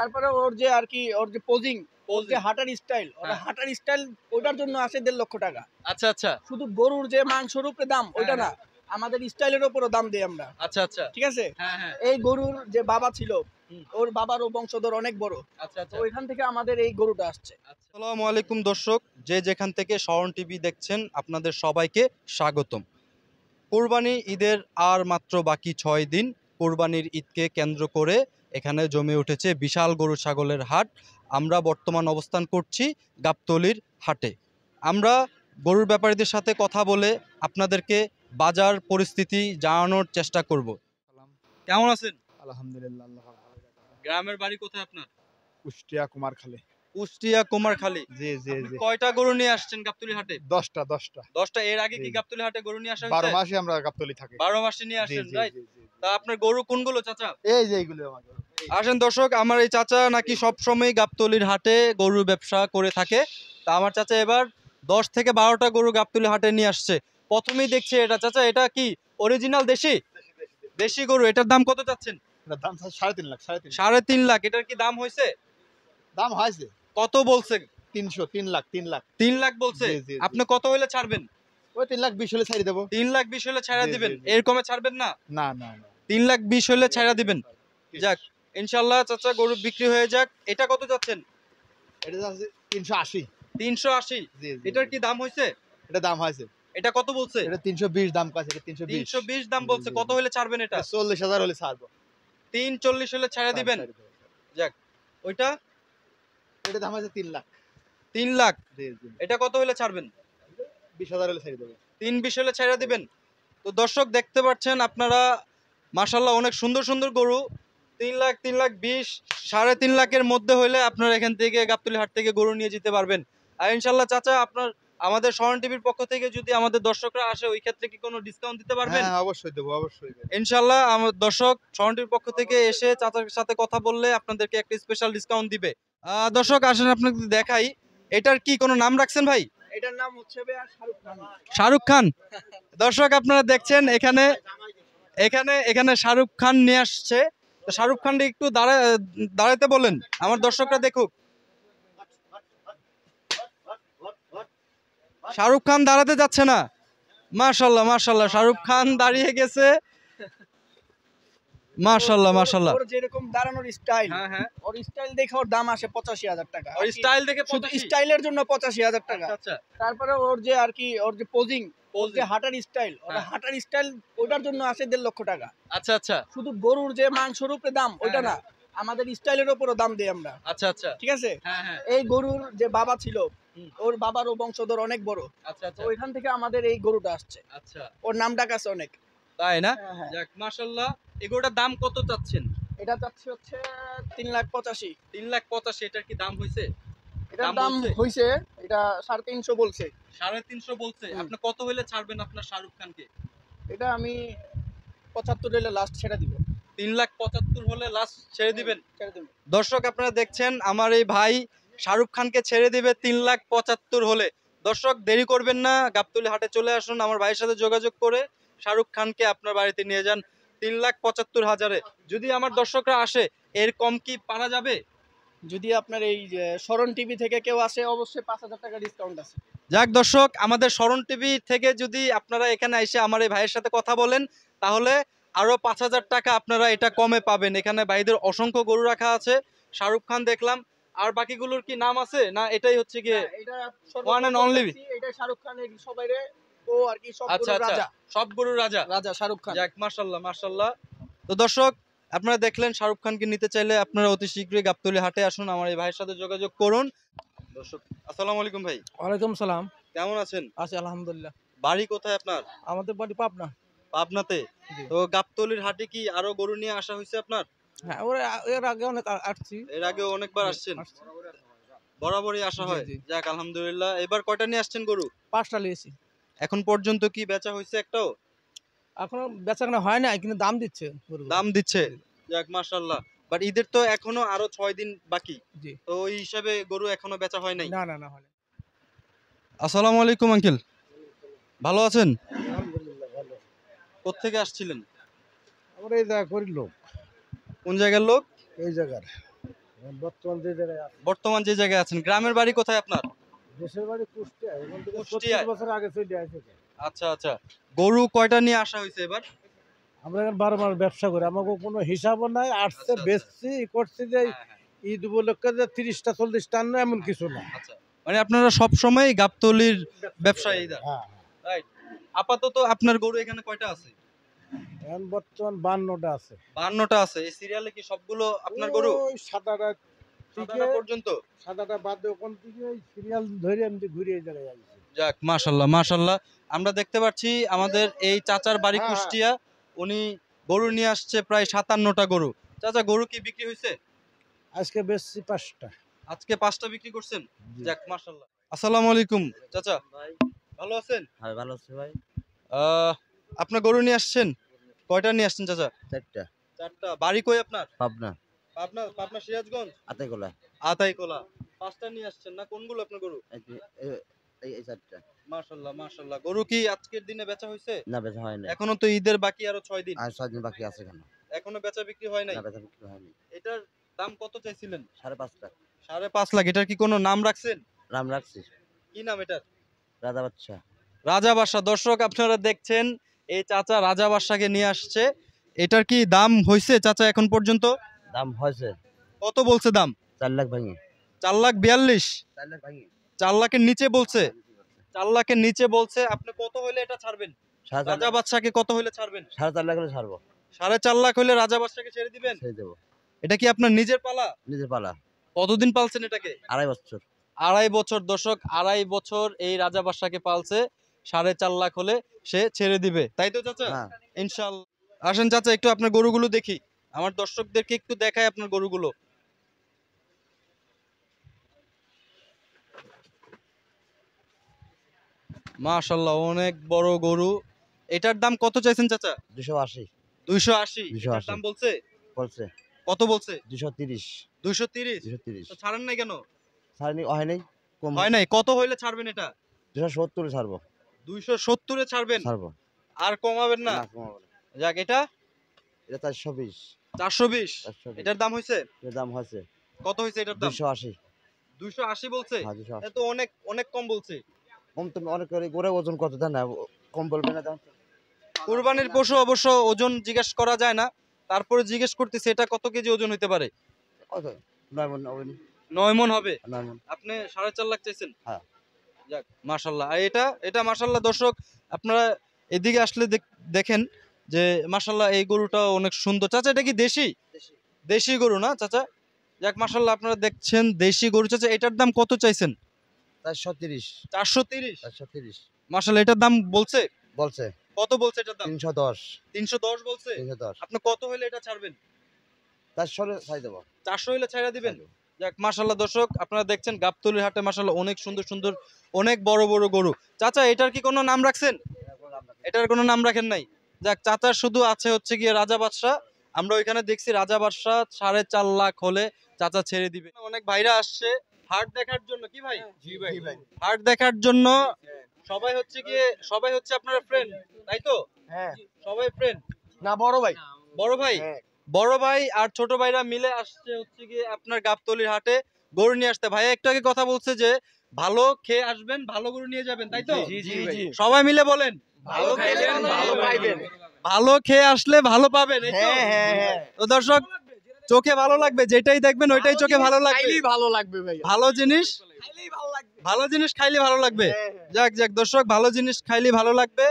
তারপরে ওর যে আর কি ওর যে পোজিং, ওর যে হাঁটার স্টাইল, ওর হ্যাঁ। হাঁটার স্টাইল ওটার জন্য আসে 1.5 লক্ষ টাকা। আচ্ছা আচ্ছা শুধু গরুর যে মাংসের উপরে দাম ওইটা না, হ্যাঁ। আমাদের স্টাইলের উপরও দাম দিই আমরা। আচ্ছা আচ্ছা ঠিক আছে, হ্যাঁ হ্যাঁ এই গরুর যে বাবা ছিল, হুম। ওর বাবারও বংশধর অনেক বড়, আচ্ছা তো আচ্ছা ওইখান থেকে আমাদের এই গরুটা আসছে। আসসালামু আলাইকুম দর্শক, যে যেখান থেকে শরণ টিভি দেখছেন আপনাদের সবাইকে স্বাগতম। কুরবানি ঈদের আর মাত্র বাকি 6 দিন। কুরবানির ঈদকে কেন্দ্র করে এখানে জমে উঠেছে বিশাল গরু ছাগলের হাট। আমরা বর্তমান অবস্থান করছি গাবতলীর হাটে। আমরা গরুর ব্যাপারীদের সাথে কথা বলে আপনাদেরকে বাজার পরিস্থিতি জানানোর চেষ্টা করব। কেমন আছেন? আলহামদুলিল্লাহ, আল্লাহ ভালো রাখে। গ্রামের বাড়ি কোথায় আপনার? কুষ্টিয়া কুমারখালী। কুষ্টিয়া কুমারখালী। জি জি আপনি জি। কয়টা গরু নিয়ে আসছেন গাবতলী হাটে? 10টা 10টা। এর আগে কি জি। গাবতলী হাটে গরু নিয়ে আসা 12 হয়েছে? মাসই আমরা গাবতলী থাকি। 12 মাসে নিয়ে জি আসেন, জি রাইট? জি জি। তা আপনার গরু কোনগুলো চাচা? এই যে এইগুলো আমাদের। আসেন দর্শক, আমার এই চাচা নাকি সবসময় গাবতলীর হাটে গরুর ব্যবসা করে থাকে। তা আমার চাচা এবার 10 থেকে 12টা গরু গাবতলী হাটে নিয়ে আসছে। প্রথমেই দেখছে এটা, চাচা এটা কি অরিজিনাল দেশি? দেশি গরু। এটার দাম কত চাচ্ছেন? এটার দাম 3.5 লাখ, 3.5 লাখ। 3.5 লাখ। এটার কি দাম হয়েছে? দাম হয়েছে কত বলছে? 300, 3 লাখ, 3 লাখ। 3 লাখ বলছে। জি, জি, জি। আপনি কত হলে ছাড়বেন? ওই 3 লাখ 20 হলে ছাড়ি দেবো। 3 লাখ 20 হলে ছাড়া জি, দিবেন? জি, জি। এর কমে ছাড়বেন না? না না না। 3 লাখ 20 হলে ছাড়া দিবেন? যাক, ইনশাল্লাহ চাচা গরু বিক্রি হয়ে যাক। এটা কত যাচ্ছেন? এটা আছে 380। 380। জি জি। এটার কি দাম হয়েছে? এটা দাম হয়েছে। এটা কত বলছে? এটা 320 দাম কাছে, এটা 320। 320 দাম জি, বলছে। জি, কত জি। হলে ছাড়বেন এটা? 40,000 হলে ছাড়বো। 340 হলে ছাড়া দিবেন? ছাড়ি দেবো। যাক, ওইটা এটা দাম আছে 3 লাখ। 3 লাখ। জি জি। এটা কত হলে ছাড়বেন? 20,000 হলে ছাড়ি দেবো। 320 হলে ছাড়া দিবেন? তো দর্শক দেখতে পাচ্ছেন আপনারা, মাশাআল্লাহ অনেক সুন্দর সুন্দর গরু। 3 লাখ 3 লাখ 20, 3.5 লাখের মধ্যে হলে আপনারা এখান থেকে গাবতলী হাট থেকে গরু নিয়ে যেতে পারবেন। আর ইনশাআল্লাহ চাচা, আপনার আমাদের শরণ টিভির পক্ষ থেকে যদি আমাদের দর্শকরা আসে, ওই ক্ষেত্রে কি কোনো ডিসকাউন্ট দিতে পারবেন? হ্যাঁ অবশ্যই দেবো, অবশ্যই দেবো। ইনশাআল্লাহ আমার দর্শক শরণ টিভির পক্ষ থেকে এসে চাচার সাথে কথা বললে আপনাদেরকে একটা স্পেশাল ডিসকাউন্ট দিবে। দর্শক আসেন আপনাকে দেখাই। এটার কি কোনো নাম রাখছেন ভাই? এটার নাম হচ্ছে ভাইয়া শাহরুখ খান। শাহরুখ খান। দর্শক আপনারা দেখছেন এখানে এখানে এখানে শাহরুখ খান নিয়ে আসছে। তো শাহরুখ খানকে একটু দাঁড়াতে বলেন, আমার দর্শকরা দেখুক। শাহরুখ খান দাঁড়াতে যাচ্ছে না। মাশাআল্লাহ মাশাআল্লাহ, শাহরুখ খান দাঁড়িয়ে গেছে। মাশাআল্লাহ মাশাআল্লাহ। ওর যেরকম দাঁড়ানোর স্টাইল, হ্যাঁ হ্যাঁ, ওর স্টাইল দেখে ওর দাম আসে 85,000 টাকা। ওর স্টাইল দেখে শুধু 85? স্টাইলের জন্য 85,000 টাকা। আচ্ছা। তারপরে ওর যে আর কি ওর যে পোজিং, ওর যে হাঁটার স্টাইল, ওর হ্যাঁ। হাঁটার স্টাইল ওটার জন্য আসে 1.5 লক্ষ টাকা। আচ্ছা আচ্ছা শুধু গরুর যে মাংসের উপরে দাম ওইটা না, হ্যাঁ। আমাদের স্টাইলের উপরও দাম দিই আমরা। আচ্ছা আচ্ছা ঠিক আছে, হ্যাঁ হ্যাঁ এই গরুর যে বাবা ছিল, হুম। ওর বাবারও বংশধর অনেক বড়, আচ্ছা তো আচ্ছা ওইখান থেকে আমাদের এই গরুটা আসছে। আচ্ছা, ওর নাম ডাক আছে অনেক। তাই না? হ্যাঁ, হ্যাঁ। যাক মাশাআল্লাহ। এগুলোটার দাম কত চাচ্ছেন? এটা চাচ্ছি হচ্ছে 3,85,000। 3 লাখ 85। এটার কি দাম হয়েছে? এটার দাম দাম বলছে? হইছে, এটা 350 বলছে। 350 বলছে। হুম। আপনি কত হলে ছাড়বেন আপনার শাহরুখ খানকে? এটা আমি 75 হলে লাস্ট ছেড়ে দিব। 3 লাখ 75 হলে লাস্ট ছেড়ে দিবেন? ছেড়ে দিব। দর্শক আপনারা দেখছেন আমার এই ভাই শাহরুখ খানকে ছেড়ে দিবে 3 লাখ 75 হলে। দর্শক দেরি করবেন না, গাবতলী হাটে চলে আসুন, আমার ভাইয়ের সাথে যোগাযোগ করে শাহরুখ খানকে আপনার বাড়িতে নিয়ে যান 3 লাখ 75 হাজারে। যদি আমার দর্শকরা আসে, এর কম কি পারা যাবে? যদি আপনার এই যে শরণ টিভি থেকে কেউ আসে, অবশ্যই 5,000 টাকা ডিসকাউন্ট আছে। যাক দর্শক, আমাদের শরণ টিভি থেকে যদি আপনারা এখানে এসে আমার এই ভাইয়ের সাথে কথা বলেন, তাহলে আরো 5,000 টাকা আপনারা এটা কমে পাবেন। এখানে ভাইদের অসংখ্য গরু রাখা আছে। শাহরুখ খান দেখলাম, আর বাকিগুলোর কি নাম আছে না এটাই হচ্ছে গিয়ে না, এটা ওয়ান এন্ড সর্বপ্রথম অনলি? দেখছি, এটা শাহরুখ খানের সবাইরে, ও আর কি সব আচ্ছা গরুর আচ্ছা, রাজা। সব গরুর রাজা। রাজা শাহরুখ খান। যাক মাশাআল্লাহ মাশাআল্লাহ। তো দর্শক আপনারা দেখলেন, শাহরুখ খানকে নিতে চাইলে আপনারা অতি শীঘ্রই গাবতলী হাটে আসুন, আমার এই ভাইয়ের সাথে যোগাযোগ করুন। দর্শক আসসালামু আলাইকুম ভাই, ওয়ালাইকুম সালাম। কেমন আছেন? আছি আলহামদুলিল্লাহ। বাড়ি কোথায় আপনার? আমাদের বাড়ি পাবনা। পাবনাতে? জি। তো গাবতলীর হাটে কি আরো গরু নিয়ে আসা হয়েছে আপনার? হ্যাঁ, এর আগে অনেক আসছি। এর আগে অনেকবার আসছেন? আসছি। বরাবরই আসা জি, হয়? জি। যাক আলহামদুলিল্লাহ। এবার কয়টা নিয়ে আসছেন গরু? 5টা লিয়েছি। এখন পর্যন্ত কি বেচা হয়েছে একটাও? এখনো বেচাকেনা হয় নাই, কিন্তু দাম দিচ্ছে গরুগুলো। দাম দিচ্ছে? যাক মাশাআল্লাহ। বাট ঈদের তো এখনো আরো 6 দিন বাকি, জি। তো ওই হিসাবে গরু এখনো বেচা হয় নাই। না না না, হয় না। আসসালামু আলাইকুম আঙ্কেল, ভালো আছেন? আলহামদুলিল্লাহ ভালো। কোত্থেকে আসছিলেন? আমরা এই জায়গা করি লোক, কোন জায়গার লোক? এই জায়গার। বর্তমান যে জায়গায় আছে, বর্তমান যে জায়গায় আছেন, গ্রামের বাড়ি কোথায় আপনার? দেশের বাড়ি কুষ্টিয়া, এখান থেকে কুষ্টিয়ায়? 70 বছর আগে চলে আসে। আচ্ছা আচ্ছা, গরু কয়টা নিয়ে আসা হয়েছে এবার? আমরা এখন 12 মাস ব্যবসা করি, আমাকে কোনো হিসাবও নাই, আসছে আচ্ছা, বেচছি করছি যে হ্যাঁ, হ্যাঁ, ঈদ উপলক্ষে যে 30টা 40টা আনলো এমন কিছু না। আচ্ছা, মানে আপনারা সব সময় গাবতলির ব্যবসায়ী? হ্যাঁ, রাইট। আপাতত আপনার গরু এখানে কয়টা আছে? এখন বর্তমান 52টা আছে। 52টা আছে। এই সিরিয়ালে কি সবগুলো আপনার গরু? ওই সাদাটা সাদাটা পর্যন্ত? সাদাটা বাদে ওখান থেকে ওই সিরিয়াল ধরে আমি ঘুরে এই জায়গায় আসছি। যাক, মাশাল্লাহ মাশাল্লাহ। আমরা দেখতে পাচ্ছি আমাদের এই চাচার বাড়ি হ্যাঁ, কুষ্টিয়া, উনি গরু নিয়ে আসছে প্রায় 57টা গরু। চাচা, গরু কি বিক্রি হয়েছে? আজকে বেচছি 5টা। আজকে 5টা বিক্রি করছেন? যাক, মাশাল্লাহ। আসসালামু আলাইকুম চাচা, ভাই, ভালো আছেন? হ্যাঁ ভালো আছি ভাই। আপনার গরু নিয়ে আসছেন? কয়টা নিয়ে আসছেন চাচা? 4টা। 4টা। বাড়ি কই আপনার? পাবনা, পাবনা? পাবনা সিরাজগঞ্জ? আতাইকলা। আতাইকোলা। 5টা নিয়ে আসছেন না? কোনগুলো আপনার গরু? এই 4টা। মাশাল্লাহ মাশাল্লাহ। গরু কি আজকের দিনে বেচা হয়েছে? না বেচা হয় নাই। এখনো তো ঈদের বাকি আরো 6 দিন, আর 6 দিন বাকি আছে কেন? এখনো বেচা বিক্রি হয় নাই। না বেচা বিক্রি হয়নি। এটার দাম কত চাইছিলেন? 5.5 লাখ। 5.5 লাখ। এটার কি কোনো নাম রাখছেন? নাম রাখছি কি নাম এটার? রাজা বাচ্চা। রাজা বাদশা। দর্শক, আপনারা দেখছেন এই চাচা রাজা বাদশাকে নিয়ে আসছে। এটার কি দাম হয়েছে চাচা এখন পর্যন্ত? দাম হয়েছে কত বলছে দাম? 4 লাখ ভাঙি। 4,42,000? 4 লাখ ভাঙি। 4 লাখের নিচে বলছে? 4 লাখের নিচে বলছে। আপনি কত হইলে এটা ছাড়বেন? রাজা বাদশাকে কত হইলে ছাড়বেন? 4.5 লাখ হলে ছাড়বো। 4.5 লাখ হইলে রাজা বাদশাকে ছেড়ে দিবেন? ছেড়ে দেবো। এটা কি আপনার নিজের পালা? নিজে পালা। কতদিন পালছেন এটাকে? 2.5 বছর। 2.5 বছর। দর্শক, 2.5 বছর এই রাজা বাদশাকে পালছে। 4.5 লাখ হলে সে ছেড়ে দিবে, তাই তো চাচা? হ্যাঁ। ইনশাআল্লাহ। আসেন চাচা, একটু আপনার গরুগুলো দেখি, আমার দর্শকদেরকে একটু দেখাই আপনার গরুগুলো। মাশাআল্লাহ, অনেক বড় গরু। এটার দাম কত চাইছেন চাচা? 280 280? এটার 280 দাম বলছে? বলছে। কত বলছে? 230 230? 230। তো ছাড়েন নাই কেন? ছাড়নি হয় নাই, কম হয় নাই? কত হইলে ছাড়বেন এটা? 270 ছাড়বো। 270 এ ছাড়বেন? ছাড়বো আর কমাবেন না? না কমাবো না। যাক, এটা এটা 420। 420? 420 এটার দাম হয়েছে? এর দাম হয়েছে কত হয়েছে এটার দাম? 280। 280 বলছে? হ্যাঁ 280। এত অনেক অনেক কম বলছে। কম তুমি অনেক করে গড়ে ওজন কত দেন না, কম বলবে না দাম। কুরবানির পশু অবশ্য ওজন জিজ্ঞেস করা যায় না, তারপরে জিজ্ঞেস করতেছি এটা কত কেজি ওজন হতে পারে? কত 9 মণ হবে। 9 মণ হবে। 9 মণ। আপনি 4.5 লাখ চাইছেন? হ্যাঁ। যাক, মাশাআল্লাহ। আর এটা মাশাআল্লাহ। দর্শক, আপনারা এদিকে আসলে দেখেন যে মাশাআল্লাহ এই গরুটা অনেক সুন্দর। চাচা, এটা কি দেশি? দেশি গরু না চাচা? যাক, মাশাআল্লাহ, আপনারা দেখছেন দেশি গরু। চাচা, এটার দাম কত চাইছেন? 430। 430? 430 মাশাআল্লাহ, এটার দাম বলছে? বলছে। কত বলছে এটার দাম? 310। 310 বলছে? 310। আপনি কত হইলে এটা ছাড়বেন? 400 ছাই দেবো। 400 হইলে ছাইড়া দিবেন? যাক, মাশাআল্লাহ। দর্শক, আপনারা দেখছেন গাবতলীর হাটে মাশাআল্লাহ অনেক সুন্দর সুন্দর, অনেক বড় বড় গরু। চাচা, এটার কি কোনো নাম রাখছেন? এটার কোনো নাম রাখেন নাই? যাক, চাচার শুধু আছে হচ্ছে গিয়ে রাজা বাদশা। আমরা ওইখানে দেখছি রাজা বাদশা 4.5 লাখ হলে চাচা ছেড়ে দিবে। অনেক ভাইরা আসছে হাট দেখার জন্য। কি ভাই? জি ভাই। হাট দেখার জন্য সবাই হচ্ছে আপনার ফ্রেন্ড, তাই তো? হ্যাঁ। সবাই ফ্রেন্ড না বড় ভাই। বড় ভাই? হ্যাঁ। বড় ভাই আর ছোট ভাইরা মিলে আসছে হচ্ছে গিয়ে আপনার গাবতলীর হাটে গরু নিয়ে আসতে। ভাই একটু আগে কথা বলছে যে ভালো খেয়ে আসবেন, ভালো গরু নিয়ে যাবেন, তাই তো? জি জি জি। সবাই মিলে বলেন, ভালো খাইবেন ভালো পাইবেন। ভালো খেয়ে আসলে ভালো পাবেন, এই তো? হ্যাঁ হ্যাঁ হ্যাঁ। তো দর্শক, চোখে ভালো লাগবে, যেটাই দেখবেন ওইটাই চোখে ভালো লাগবে। খাইলেই ভালো লাগবে ভাই। ভালো জিনিস খাইলেই ভালো লাগবে। ভালো জিনিস খাইলে ভালো লাগবে। হ্যাঁ, হ্যাঁ। যাক যাক দর্শক, ভালো জিনিস খাইলে ভালো লাগবে।